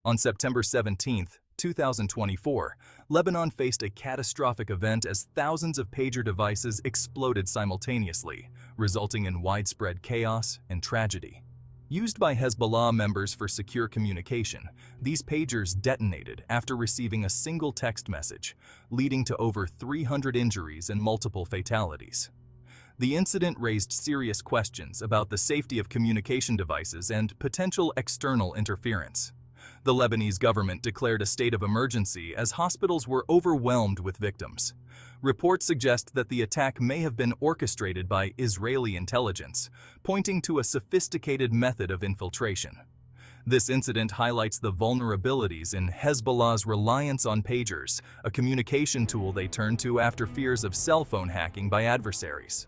On September 17, 2024, Lebanon faced a catastrophic event as thousands of pager devices exploded simultaneously, resulting in widespread chaos and tragedy. Used by Hezbollah members for secure communication, these pagers detonated after receiving a single text message, leading to over 300 injuries and multiple fatalities. The incident raised serious questions about the safety of communication devices and potential external interference. The Lebanese government declared a state of emergency as hospitals were overwhelmed with victims. Reports suggest that the attack may have been orchestrated by Israeli intelligence, pointing to a sophisticated method of infiltration. This incident highlights the vulnerabilities in Hezbollah's reliance on pagers, a communication tool they turn to after fears of cell phone hacking by adversaries.